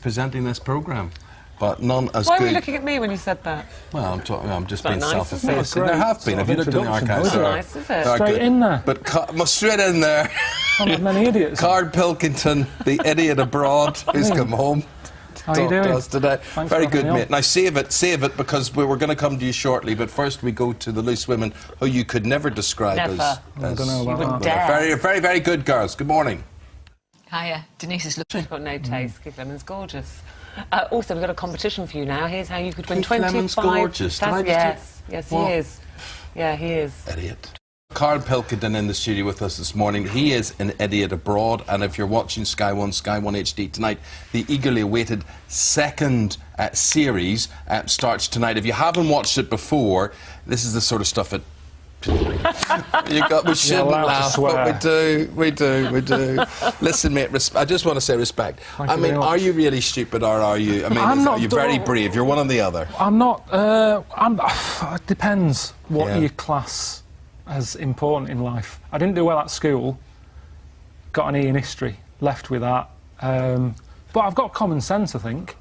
presenting this programme. But none as Why good. were you looking at me when you said that? Well, I'm just being nice, self-effacing. There have been. If you looked in the archives, That's nice, is it? Straight in there. But straight in there. Not many idiots. Karl Pilkington, the idiot abroad, who's come home. How are you doing? To us today. Thanks Very for good, having me mate. Now save it, because we were going to come to you shortly. But first, we go to the loose women, who you could never describe Never. as. I don't know about that. Very, very, very good girls. Good morning. Hiya, Denise is looking. She's got no taste. Keith Lemon's gorgeous. Also, we've got a competition for you now. Here's how you could win Keith 25. Lemon's gorgeous. Did I just Yes, What? he is. Yeah, he is. Idiot. Karl Pilkington in the studio with us this morning. He is an idiot abroad, and if you're watching Sky 1 HD tonight, the eagerly awaited second series starts tonight. If you haven't watched it before, this is the sort of stuff that we shouldn't laugh, but we do. Listen, mate, I just want to say respect. I mean, are you really stupid, or are you? I mean, are you very brave? You're one or the other. I'm not. It depends what you class as important in life. I didn't do well at school. Got an E in history. Left with that. But I've got common sense, I think.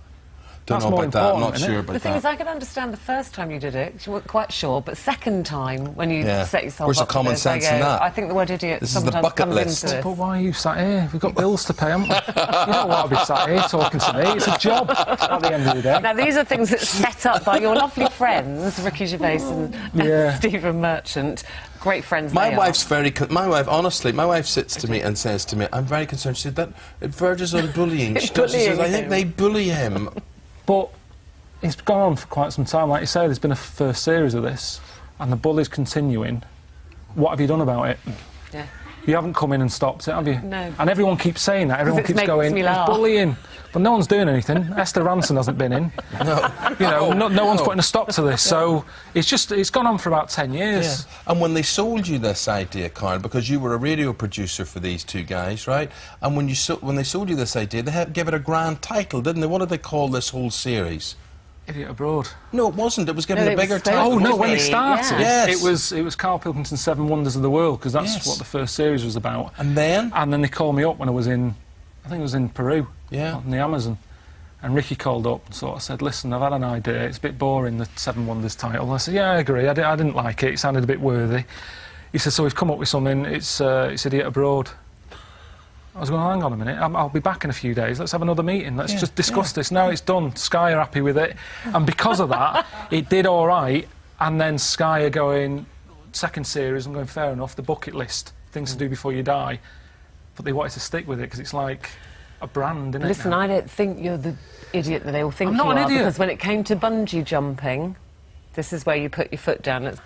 Don't know about that. I'm not sure about that. The thing is, I can understand the first time you did it, you weren't quite sure, but second time, when you set yourself Where's up the common sense in that? I think the word idiot This is sometimes the bucket comes list. into this. But why are you sat here? We've got bills to pay, haven't we? You don't want to be sat here talking to me. It's a job at the end of the day. Now, these are things that are set up by your lovely friends, Ricky Gervais and Stephen Merchant. Great friends. My wife's honestly, my wife sits to me and says to me, I'm very concerned. She said that it verges on bullying. She says, I think they bully him. But it's gone on for quite some time. Like you say, there's been a first series of this, and the bully's continuing. What have you done about it? Yeah. You haven't come in and stopped it, have you? No. And everyone keeps saying that. Everyone keeps going, it's bullying. But no one's doing anything. Esther Ranson hasn't been in. No. You know, no one's putting a stop to this. So it's gone on for about 10 years. Yeah. And when they sold you this idea, Karl, because you were a radio producer for these two guys, right? And when they sold you this idea, they gave it a grand title, didn't they? What did they call this whole series? Idiot Abroad. No, it wasn't. It was given a bigger title. Oh, no, when it started. Yeah. Yes. It was Karl Pilkington's 7 Wonders of the World, because that's what the first series was about. And then they called me up when I was in, I think it was in Peru, on the Amazon. And Ricky called up and sort of said, listen, I've had an idea, it's a bit boring, the 7 Wonders title. I said, yeah, I agree, I didn't like it sounded a bit worthy. He said, so we've come up with something, it's Idiot Abroad. I was going, hang on a minute, I'll be back in a few days, let's have another meeting, let's just discuss this. Now it's done, Sky are happy with it, and because of that, it did all right, and then Sky are going, second series, I'm going, fair enough, the bucket list, things to do before you die, but they wanted to stick with it, because it's like a brand, isn't it? Listen, I don't think you're the idiot that they all think you are. I'm not an idiot. Because when it came to bungee jumping, this is where you put your foot down.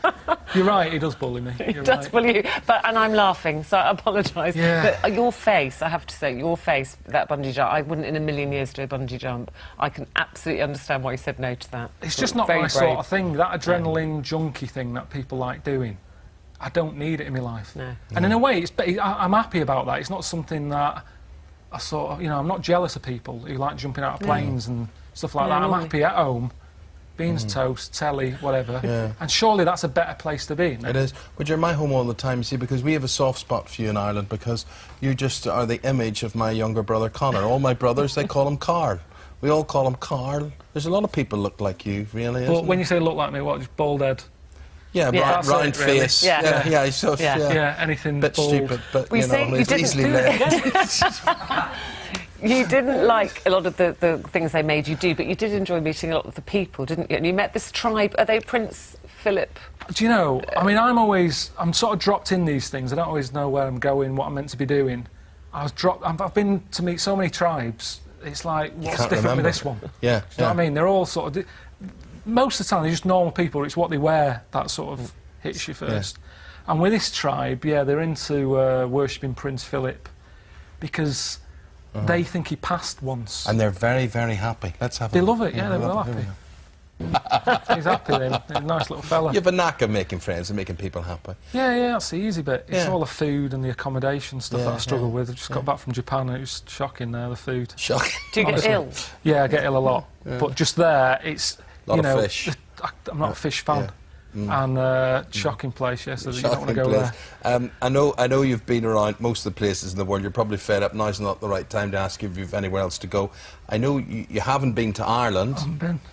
You're right, he does bully me. He does bully you, and I'm laughing, so I apologise. Yeah. But your face, I have to say, your face, that bungee jump, I wouldn't in a million years do a bungee jump. I can absolutely understand why you said no to that. It's just not my sort of thing, that adrenaline junkie thing that people like doing. I don't need it in my life. No. And in a way, I'm happy about that. It's not something that I sort of, I'm not jealous of people who like jumping out of planes and stuff like that. I'm happy at home. Beans, toast, telly, whatever. Yeah. And surely that's a better place to be, isn't it? It is. But you're in my home all the time, you see, because we have a soft spot for you in Ireland, because you just are the image of my younger brother, Conor. All my brothers, they call him Karl. We all call him Karl. There's a lot of people look like you, really, But when you say look like me, what, just bald head? Yeah, round face. Really. Yeah, anything bit bald. stupid, but, you know, it's easily led. You didn't like a lot of the things they made you do, but you did enjoy meeting a lot of the people, didn't you? And you met this tribe. Are they Prince Philip? Do you know, I mean, I'm sort of dropped in these things. I don't always know where I'm going, what I'm meant to be doing. I've been to meet so many tribes, it's like, what's different with this one? Yeah. Do you know what I mean? They're all sort of... Most of the time, they're just normal people. It's what they wear that sort of hits you first. Yeah. And with this tribe, they're into worshipping Prince Philip because they think he passed once. And they're very, very happy. Let's have They love it, they're well happy. He's happy then. He's a nice little fella. You have a knack of making friends and making people happy. Yeah, that's the easy bit. It's all the food and the accommodation stuff that I struggle with. I just got back from Japan and it was shocking there, the food. Shocking. Do you get ill? Yeah, I get ill a lot. But just there, it's... A lot of fish. I'm not a fish fan. And shocking place, yes, so that you don't want to go place. there. I know you've been around most of the places in the world. You're probably fed up. Now's not the right time to ask you if you've anywhere else to go. I know you haven't been to Ireland.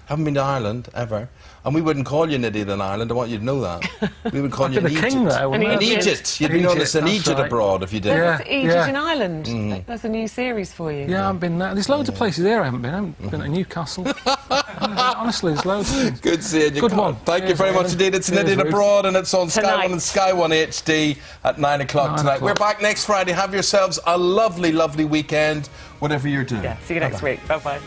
Haven't been to Ireland, ever. And we wouldn't call you an idiot in Ireland. I want you to know that. We would call you an Egypt. In Egypt. You'd be known as an Egypt abroad if you did. There's Egypt in Ireland. That's a new series for you. Yeah, I've been there. There's loads of places there I haven't been. I haven't been to Newcastle. Honestly, there's loads. Good seeing you. Good one. Thank you very much indeed. It's an Idiot Abroad, and it's on Sky 1 and Sky 1 HD at 9 o'clock tonight. We're back next Friday. Have yourselves a lovely, lovely weekend, whatever you're doing. Yeah, see you next week. Bye-bye.